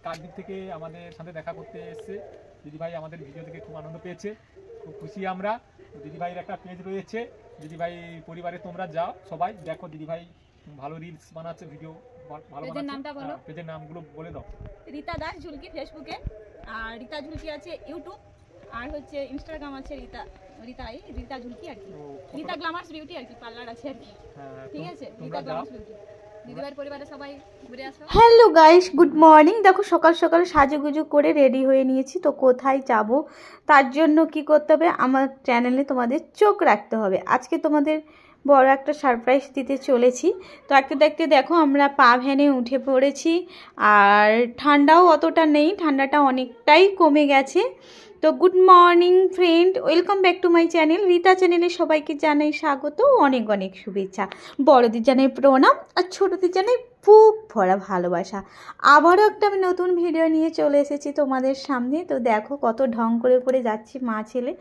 কাকদ্বীপ থেকে আমাদের সাথে দেখা করতে এসেছে। দিদিভাই আমাদের ভিডিও থেকে খুব আনন্দ পেয়েছে, খুব খুশি আমরা। দিদিভাইয়ের একটা পেজ রয়েছে, দিদিভাই পরিবারে তোমরা যাও সবাই দেখো, দিদিভাই ভালো রিলস বানাচ্ছে, ভিডিও ভালো বানাচ্ছে। পেজের নামগুলো বলে দাও। রীতা দাস ঝুলকি ফেসবুকে, আর রীতা ঝুলকি আছে ইউটিউব, আর হচ্ছে ইনস্টাগ্রাম আছে রীতা ঝুলকি আর কি, রীতা গ্ল্যামার্স বিউটি আর কি, পার্লার আছে আর কি। ঠিক আছে, রীতা গ্ল্যামার্স বিউটি। দিদিভাইয়ের পরিবারে সবাই ঘুরে আসো। Hello guys, good morning. দেখো সকাল সকাল সাজুগুজু করে রেডি হয়ে নিয়েছি। তো কোথায় যাব, তার জন্য কি করতে হবে, আমার চ্যানেলে তোমাদের চোখ রাখতে হবে। আজকে তোমাদের বড় একটা সারপ্রাইজ দিতে চলেছি। তো একটা দেখতে দেখো আমরা পা ভ্যানে উঠে পড়েছি, আর ঠান্ডাও অতটা নেই, ঠান্ডাটা অনেকটাই কমে গেছে। তো good morning friend, welcome back to my channel. Rita চ্যানেলে সবাইকে জানাই স্বাগত, অনেক অনেক শুভেচ্ছা। বড়দের জানাই প্রণাম, আর ছোটদের জানাই বুক ভরা ভালোবাসা। আবারও একটা আমি নতুন ভিডিও নিয়ে চলে এসেছি তোমাদের সামনে। তো দেখো কত ঢং করে করে যাচ্ছি মা ছেলে।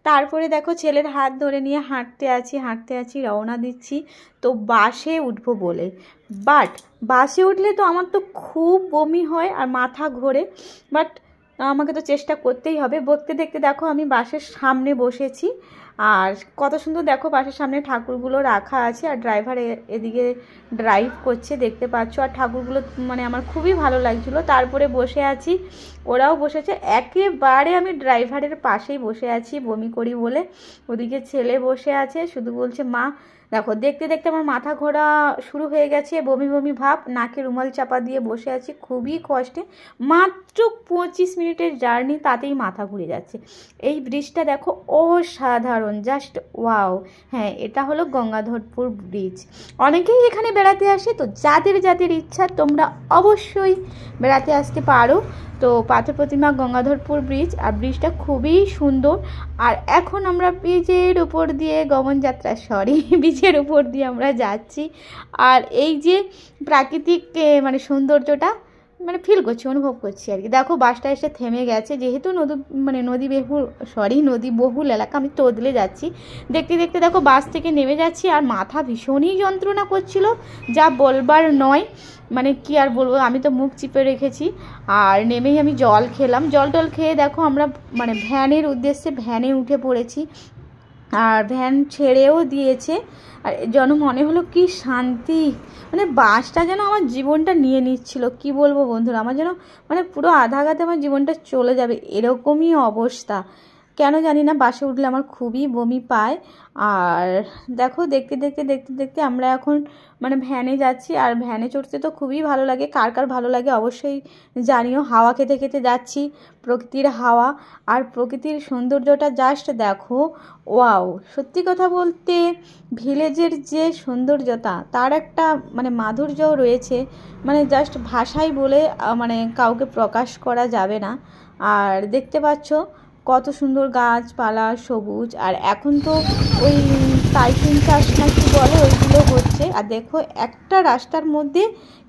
তারপরে দেখো ছেলের হাত ধরে নিয়ে হাঁটতে আছি, রওনা দিচ্ছি তো বাসে উঠবো বলে। বাট বাসে উঠলে তো আমার তো খুব বমি হয় আর মাথা ঘোরে, বাট আমাকে তো চেষ্টা করতেই হবে। বলতে দেখতে দেখো আমি বাসের সামনে বসেছি, আর কত সুন্দর দেখো বাসের সামনে ঠাকুরগুলো রাখা আছে, আর ড্রাইভার এদিকে ড্রাইভ করছে দেখতে পাচ্ছ। আর ঠাকুরগুলো মানে আমার খুবই ভালো লাগছিলো। তারপরে বসে আছি, ওরাও বসেছে, একেবারে আমি ড্রাইভারের পাশেই বসে আছি বমি করি বলে। ওদিকে ছেলে বসে আছে, শুধু বলছে মা। দেখো দেখতে দেখতে আমার মাথা ঘোরা শুরু হয়ে গেছে, বমি বমি ভাব, নাকে রুমাল চাপা দিয়ে বসে আছি খুবই কষ্টে। মাত্র 25 মিনিটের জার্নি, তাতেই মাথা ঘুরে যাচ্ছে। এই ব্রিজটা দেখো অসাধারণ, জাস্ট ওয়াও। হ্যাঁ, এটা হলো গঙ্গাধরপুর ব্রিজ। অনেকেই এখানে বেড়াতে আসে, তো যাদের যাদের ইচ্ছা তোমরা অবশ্যই বেড়াতে আসতে পারো। তো পাথর প্রতিমা গঙ্গাধরপুর ব্রিজ, আর ব্রিজটা খুবই সুন্দর। আর এখন আমরা ব্রিজের উপর দিয়ে ব্রিজের উপর দিয়ে আমরা যাচ্ছি। আর এই যে প্রাকৃতিক মানে সৌন্দর্যটা মানে ফিল করছি, অনুভব করছি আর কি। দেখো বাসটা এসে থেমে গেছে, যেহেতু নদী বহুল এলাকা, আমি তোদলে যাচ্ছি। দেখতে দেখতে দেখো বাস থেকে নেমে যাচ্ছি, আর মাথা ভীষণই যন্ত্রণা করছিল, যা বলবার নয়। মানে কি আর বলবো, আমি তো মুখ চিপে রেখেছি। আর নেমেই আমি জল খেলাম, জল খেয়ে দেখো আমরা মানে ভ্যানের উদ্দেশ্যে ভ্যানে উঠে পড়েছি। আর ভ্যান ছেড়েও দিয়েছে, আর যেন মনে হলো কি শান্তি, মানে বাসটা যেন আমার জীবনটা নিয়ে নিচ্ছিল। কি বলবো বন্ধুরা, আমার যেন মানে পুরো আধাঘাতে আমার জীবনটা চলে যাবে, এরকমই অবস্থা। কেন জানি না, বাসে উঠলে আমার খুবই বমি পায়। আর দেখো দেখতে দেখতে আমরা এখন মানে ভ্যানে যাচ্ছি। আর ভ্যানে চড়তে তো খুবই ভালো লাগে, কার কার ভালো লাগে অবশ্যই জানিও। হাওয়া খেতে খেতে যাচ্ছি, প্রকৃতির হাওয়া আর প্রকৃতির সৌন্দর্যটা জাস্ট দেখো, ওয়াও। সত্যি কথা বলতে ভিলেজের যে সৌন্দর্যতা, তার একটা মানে মাধুর্য রয়েছে, মানে জাস্ট ভাষায় বলে মানে কাউকে প্রকাশ করা যাবে না। আর দেখতে পাচ্ছ কত সুন্দর গাছপালা সবুজ। আর এখন তো ওই সাইকেল চাষ নাকি বলে, ওইগুলো হচ্ছে। আর দেখো একটা রাস্তার মধ্যে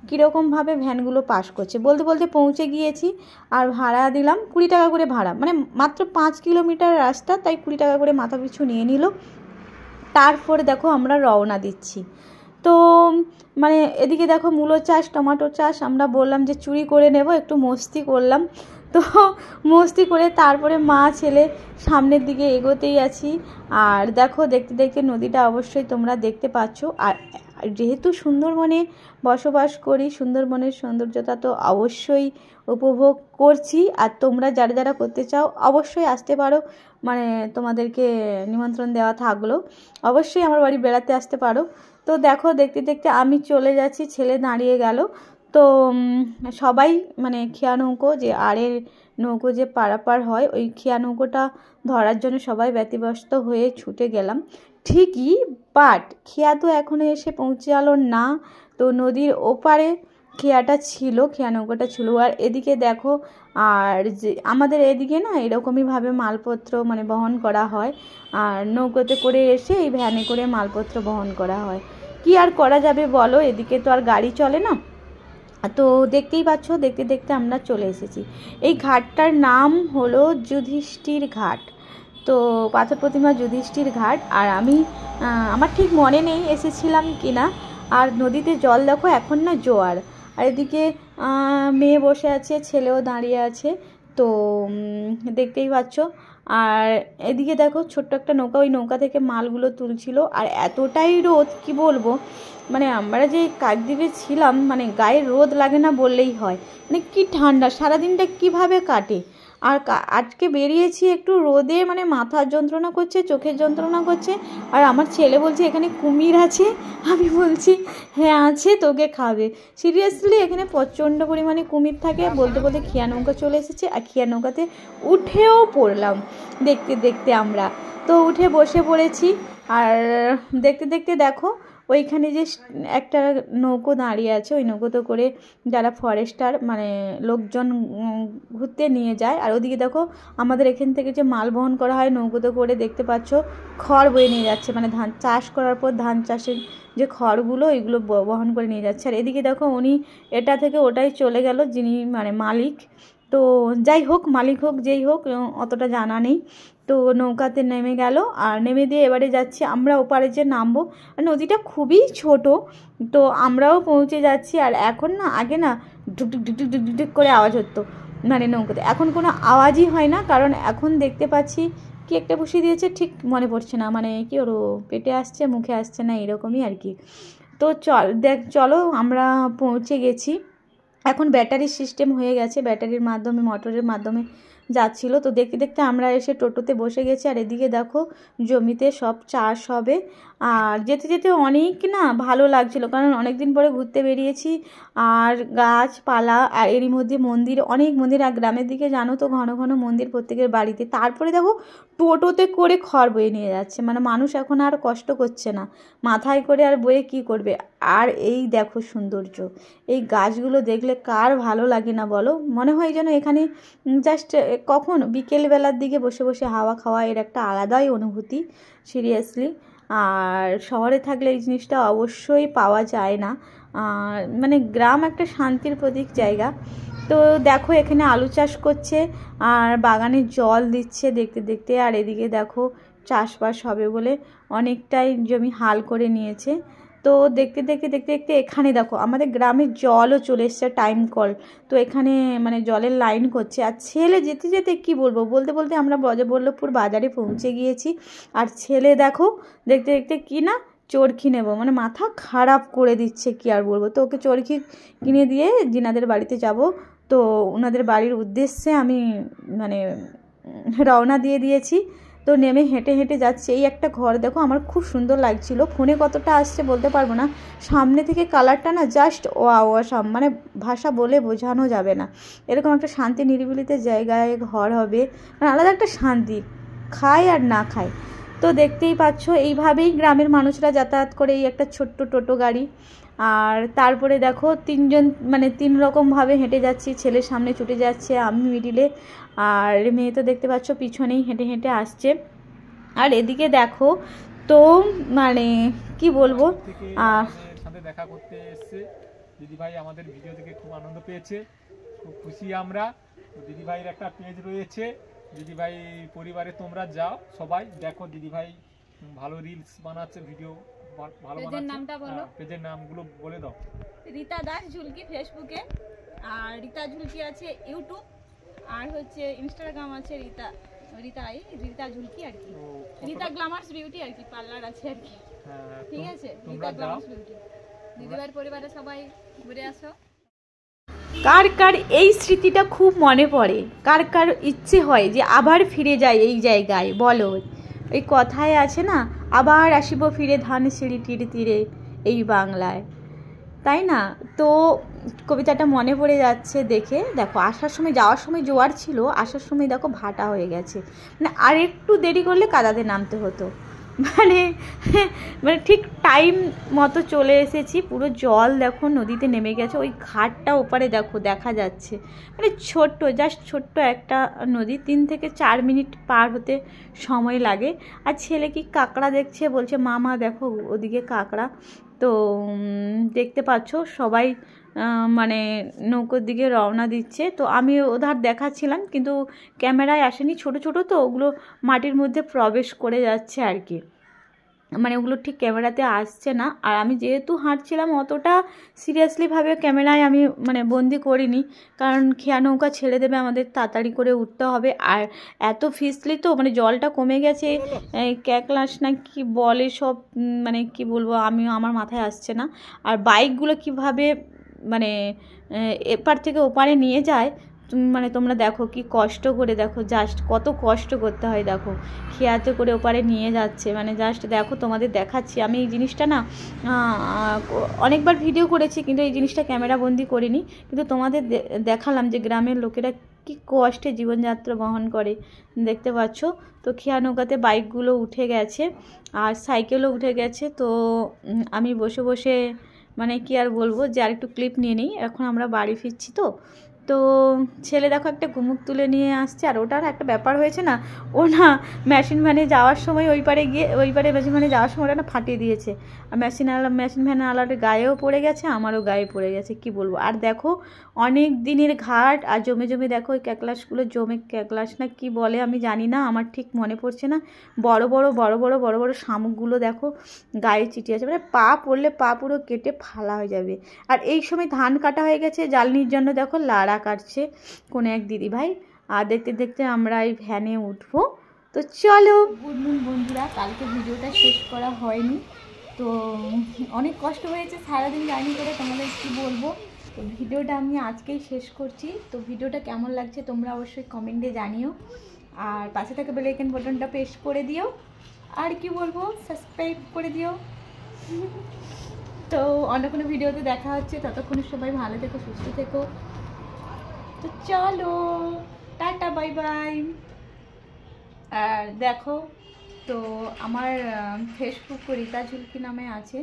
কীরকমভাবে ভ্যানগুলো পাস করছে। বলতে বলতে পৌঁছে গিয়েছি, আর ভাড়া দিলাম 20 টাকা করে ভাড়া, মানে মাত্র 5 কিলোমিটার রাস্তা, তাই 20 টাকা করে মাথা পিছু নিয়ে নিল। তারপরে দেখো আমরা রওনা দিচ্ছি। তো মানে এদিকে দেখো মূলো চাষ, টমেটো চাষ, আমরা বললাম যে চুরি করে নেব, একটু মস্তি করলাম। তো মস্তি করে তারপরে মা ছেলে সামনের দিকে এগোতেই আছি। আর দেখো দেখতে দেখতে নদীটা অবশ্যই তোমরা দেখতে পাচ্ছ। আর যেহেতু সুন্দরবনে বসবাস করি, সুন্দরবনের সৌন্দর্যতা তো অবশ্যই উপভোগ করছি। আর তোমরা যারা যারা করতে চাও অবশ্যই আসতে পারো, মানে তোমাদেরকে নিমন্ত্রণ দেওয়া থাকলো, অবশ্যই আমার বাড়ি বেড়াতে আসতে পারো। তো দেখো দেখতে দেখতে আমি চলে যাচ্ছি, ছেলে দাঁড়িয়ে গেল। তো সবাই মানে খেয়া নৌকো, যে আড়ের নৌকো যে পারাপার হয়, ওই খেয়া নৌকোটা ধরার জন্য সবাই ব্যতিব্যস্ত হয়ে ছুটে গেলাম ঠিকই, বাট খেয়া তো এখনও এসে পৌঁছালো না। তো নদীর ওপারে খেয়াটা ছিল, খেয়া নৌকোটা ছিল। আর এদিকে দেখো, আর যে আমাদের এদিকে না এরকমইভাবে মালপত্র মানে বহন করা হয়, আর নৌকোতে করে এসে এই ভ্যানে করে মালপত্র বহন করা হয়। কি আর করা যাবে বলো, এদিকে তো আর গাড়ি চলে না। তো দেখতেই পাচ্ছ দেখতে দেখতে আমরা চলে এসেছি। এই ঘাটটার নাম হলো যুধিষ্ঠির ঘাট। তো পাথর প্রতিমা যুধিষ্ঠির ঘাট। আর আমি আমার ঠিক মনে নেই এসেছিলাম কিনা। আর নদীতে জল দেখো এখন না জোয়ার, আর এদিকে মেয়ে বসে আছে, ছেলেও দাঁড়িয়ে আছে। তো দেখতেই পাচ্ছ। আর এদিকে দেখো ছোট্ট একটা নৌকা, ওই নৌকা থেকে মালগুলো তুলছিল। আর এতটাই রোদ কি বলবো, মানে আমরা যে কাকদ্বীপে ছিলাম, মানে গায়ে রোদ লাগে না বললেই হয়। মানে কি ঠান্ডা, সারাদিনটা কিভাবে কাটে। আর আজকে বেরিয়েছি একটু রোদে, মানে মাথার যন্ত্রণা করছে, চোখের যন্ত্রণা করছে। আর আমার ছেলে বলছে এখানে কুমির আছে। আমি বলছি হ্যাঁ আছে, তোকে খাবে। সিরিয়াসলি এখানে প্রচণ্ড পরিমাণে কুমির থাকে। বলতে বলতে খিয়া নৌকা চলে এসেছে, আর খিয়া নৌকাতে উঠেও পড়লাম দেখতে দেখতে আমরা। তো উঠে বসে পড়েছি। আর দেখতে দেখতে দেখো ওইখানে যে একটা নৌকো দাঁড়িয়ে আছে, ওই নৌকোতে করে যারা ফরেস্টার মানে লোকজন ঘুরতে নিয়ে যায়। আর ওদিকে দেখো আমাদের এখান থেকে যে মাল বহন করা হয় নৌকোতে করে, দেখতে পাচ্ছ খড় বয়ে নিয়ে যাচ্ছে, মানে ধান চাষ করার পর ধান চাষের যে খড়গুলো ওইগুলো বহন করে নিয়ে যাচ্ছে। আর এদিকে দেখো উনি এটা থেকে ওটাই চলে গেল, যিনি মানে মালিক। তো যাই হোক, মালিক হোক যেই হোক অতটা জানা নেই। তো নৌকাতে নেমে গেল, আর নেমে দিয়ে এবারে যাচ্ছি আমরা ওপারে যে নামবো। আর নদীটা খুবই ছোট, তো আমরাও পৌঁছে যাচ্ছি। আর এখন না, আগে না ঢুকঢুক ঢুকঢুক ঢুকঢুক করে আওয়াজ হতো মানে নৌকাতে, এখন কোনো আওয়াজই হয় না। কারণ এখন দেখতে পাচ্ছি কি একটা বসিয়ে দিয়েছে, ঠিক মনে পড়ছে না, মানে কি ওর পেটে আসছে মুখে আসছে না, এরকমই আর কি। তো চলো আমরা পৌঁছে গেছি। এখন ব্যাটারির সিস্টেম হয়ে গেছে, ব্যাটারির মাধ্যমে মোটরের মাধ্যমে যাচ্ছিলো। তো দেখতে দেখতে আমরা এসে টোটোতে বসে গেছি। আর এদিকে দেখো জমিতে সব চাষ হবে। আর যেতে যেতে অনেক না ভালো লাগছিলো, কারণ অনেক দিন পরে ঘুরতে বেরিয়েছি। আর গাছপালা, আর এরই মধ্যে মন্দির, অনেক মন্দির। আর গ্রামের দিকে জানো তো ঘন ঘন মন্দির প্রত্যেকের বাড়িতে। তারপরে দেখো টোটোতে করে খড় বয়ে নিয়ে যাচ্ছে, মানে মানুষ এখন আর কষ্ট করছে না, মাথায় করে আর বয়ে কি করবে। আর এই দেখো সৌন্দর্য, এই গাছগুলো দেখলে কার ভালো লাগে না বলো। মনে হয় যেন এখানে জাস্ট কখন বিকেলবেলার দিকে বসে বসে হাওয়া খাওয়া, এর একটা আলাদাই অনুভূতি সিরিয়াসলি। আর শহরে থাকলে এই জিনিসটা অবশ্যই পাওয়া যায় না। মানে গ্রাম একটা শান্তির প্রতীক জায়গা। তো দেখো এখানে আলু চাষ করছে, আর বাগানে জল দিচ্ছে দেখতে দেখতে। আর এদিকে দেখো চাষবাস হবে বলে অনেকটাই জমি হাল করে নিয়েছে। তো দেখতে দেখতে দেখতে দেখতে এখানে দেখো আমাদের গ্রামে জলও চলে এসছে, টাইম কল। তো এখানে মানে জলের লাইন করছে। আর ছেলে যেতে যেতে কি বলবো, বলতে বলতে আমরা ব্রজবল্লভপুর বাজারে পৌঁছে গিয়েছি। আর ছেলে দেখো দেখতে দেখতে কি না চরখি নেবো, মানে মাথা খারাপ করে দিচ্ছে, কি আর বলবো। তো ওকে চরখি কিনে দিয়ে জিনাদের বাড়িতে যাব। তো ওনাদের বাড়ির উদ্দেশ্যে আমি মানে রওনা দিয়ে দিয়েছি। তো নেমে হেঁটে হেঁটে যাচ্ছে। এই একটা ঘর দেখো, আমার খুব সুন্দর লাগছিল, ফোনে কতটা আসছে বলতে পারবো না। সামনে থেকে কালারটা না জাস্ট ওয়াসাম, মানে ভাষা বলে বোঝানো যাবে না। এরকম একটা শান্তি নিরিবিলিতে জায়গায় ঘর হবে, মানে আলাদা একটা শান্তি, খায় আর না খায়। তো দেখতেই পাচ্ছ এইভাবেই গ্রামের মানুষরা যাতায়াত করে, এই একটা ছোট্ট টোটো গাড়ি। আর তারপরে দেখো তিনজন মানে তিন রকমভাবে হেঁটে যাচ্ছি, ছেলের সামনে ছুটে যাচ্ছে, আমি মিডিলে, আর মেয়ে তো দেখতে পাচ্ছ পিছনেই হেঁটে হেঁটে আসছে। আর এদিকে দেখো তো মানে কি বলবো, সাথে দেখা করতে এসেছে দিদিভাই, আমাদের ভিডিও দেখে খুব আনন্দ পেয়েছে, খুব খুশি আমরা। দিদিভাইয়ের একটা পেজ রয়েছে, দিদিভাই পরিবারে তোমরা যাও সবাই দেখো, দিদিভাই ভালো রিলস বানাচ্ছে, ভিডিও ভালো বানাচ্ছে। নামটা বলো, পেজের নামগুলো বলে দাও। রীতা দাস ঝুলকি ফেসবুকে, আর রীতা ঝুলকি আছে ইউটিউব, আর হচ্ছে ইনস্টাগ্রাম আছে রীতা ঝুলকি আর কি, রীতা গ্ল্যামার্স বিউটি আর কি, পার্লার আছে আর কি। ঠিক আছে, রীতা গ্ল্যামার্স বিউটি। দিদিভাইয়ের পরিবারে সবাই ঘুরে আসো। কার কার এই স্মৃতিটা খুব মনে পড়ে, কার কার ইচ্ছে হয় যে আবার ফিরে যায় এই জায়গায় বলো। এই কথায় আছে না, আবার আসিব ফিরে ধান সিঁড়িটির তীরে এই বাংলায়, তাই না? তো কবিতাটা মনে পড়ে যাচ্ছে দেখে। দেখো আসার সময়, যাওয়ার সময় জোয়ার ছিল, আসার সময় দেখো ভাটা হয়ে গেছে, মানে আর একটু দেরি করলে কাদাতে নামতে হতো। মানে মানে ঠিক টাইম মতো চলে এসেছি। পুরো জল দেখো নদীতে নেমে গেছে, ওই ঘাটটা ওপারে দেখো দেখা যাচ্ছে, মানে ছোট্ট জাস্ট ছোট্ট একটা নদী, 3 থেকে 4 মিনিট পার হতে সময় লাগে। আর ছেলে কি কাঁকড়া দেখছে, বলছে মামা দেখো ওদিকে কাঁকড়া। তো দেখতে পাচ্ছ সবাই মানে নৌকোর দিকে রওনা দিচ্ছে। তো আমি ওধার দেখাচ্ছিলাম, কিন্তু ক্যামেরায় আসেনি, ছোট ছোট তো ওগুলো মাটির মধ্যে প্রবেশ করে যাচ্ছে আর কি। মানে ওগুলো ঠিক ক্যামেরাতে আসছে না। আর আমি যেহেতু হাঁটছিলাম অতটা সিরিয়াসলিভাবে ক্যামেরায় আমি মানে বন্দি করিনি, কারণ খেয়া নৌকা ছেড়ে দেবে, আমাদের তাড়াতাড়ি করে উঠতে হবে। আর এত ফিসলি তো মানে জলটা কমে গেছে, ক্যাকলাস না কি বলে সব, মানে কি বলবো আমার মাথায় আসছে না। আর বাইকগুলো কিভাবে মানে এপার থেকে ওপারে নিয়ে যায়, মানে তোমরা দেখো কি কষ্ট করে, দেখো জাস্ট কত কষ্ট করতে হয়, দেখো খেয়াতে করে ওপারে নিয়ে যাচ্ছে, মানে জাস্ট দেখো তোমাদের দেখাচ্ছি। আমি এই জিনিসটা না অনেকবার ভিডিও করেছি, কিন্তু এই জিনিসটা ক্যামেরা বন্দি করিনি, কিন্তু তোমাদের দেখালাম যে গ্রামের লোকেরা কি কষ্টে জীবনযাত্রা বহন করে, দেখতে পাচ্ছ। তো খেয়া নৌকাতে বাইকগুলো উঠে গেছে আর সাইকেলও উঠে গেছে। তো আমি বসে বসে মানে কি আর বলবো, যে আর একটু ক্লিপ নিয়ে নিই, এখন আমরা বাড়ি ফিরছি। তো ছেলে দেখো একটা ঘুমুক তুলে নিয়ে আসছে। আর ওটার একটা ব্যাপার হয়েছে না, ও না মেশিন ভ্যানে যাওয়ার সময় ওই পারে মেশিন ভ্যানে যাওয়ার সময় ওটা না ফাটিয়ে দিয়েছে। আর মেশিন ভ্যানে আলার গায়েও পড়ে গেছে, আমারও গায়ে পড়ে গেছে, কি বলবো। আর দেখো অনেক দিনের ঘাট, আর জমে জমে দেখো ওই ক্যাকলাসগুলো জমে, ক্যাকলাস না কি বলে আমি জানি না, আমার ঠিক মনে পড়ছে না, বড় বড় শামুকগুলো দেখো গায়ে চিটিয়ে আছে, মানে পা পড়লে পা পুরো কেটে ফালা হয়ে যাবে। আর এই সময় ধান কাটা হয়ে গেছে, জ্বালনির জন্য দেখো লাড়া কাটছে কোনো এক দিদিভাই। আর দেখতে দেখতে আমরা এই ভ্যানে উঠবো। তো চলো গুড মর্নিং বন্ধুরা, কালকে ভিডিওটা শেষ করা হয়নি, তো অনেক কষ্ট হয়েছে সারাদিন জার্নি করে, তোমাদের কি বলবো। তো ভিডিওটা আমি আজকেই শেষ করছি। তো ভিডিওটা কেমন লাগছে তোমরা অবশ্যই কমেন্টে জানিও, আর পাশে থাকা বেল আইকন বাটনটা প্রেস করে দিও, আর কি বলবো সাবস্ক্রাইব করে দিও। তো অন্য কোনো ভিডিওতে দেখা হচ্ছে, ততক্ষণ সবাই ভালো থেকো, সুস্থ থেকো। তো চলো টাটা বাই বাই। আর দেখো তো আমার ফেসবুক রীতা ঝুলকি নামে আছে,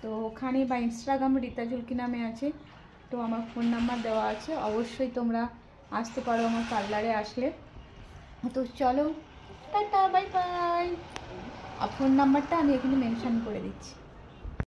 তো ওখানে বা ইনস্টাগ্রাম রীতা ঝুলকি নামে আছে। তো আমার ফোন নাম্বার দেওয়া আছে, অবশ্যই তোমরা আসতে পারো আমার পার্লারে আসলে। তো চলো টাটা বাই বাই। আর ফোন নাম্বারটা আমি এখানে মেনশন করে দিচ্ছি।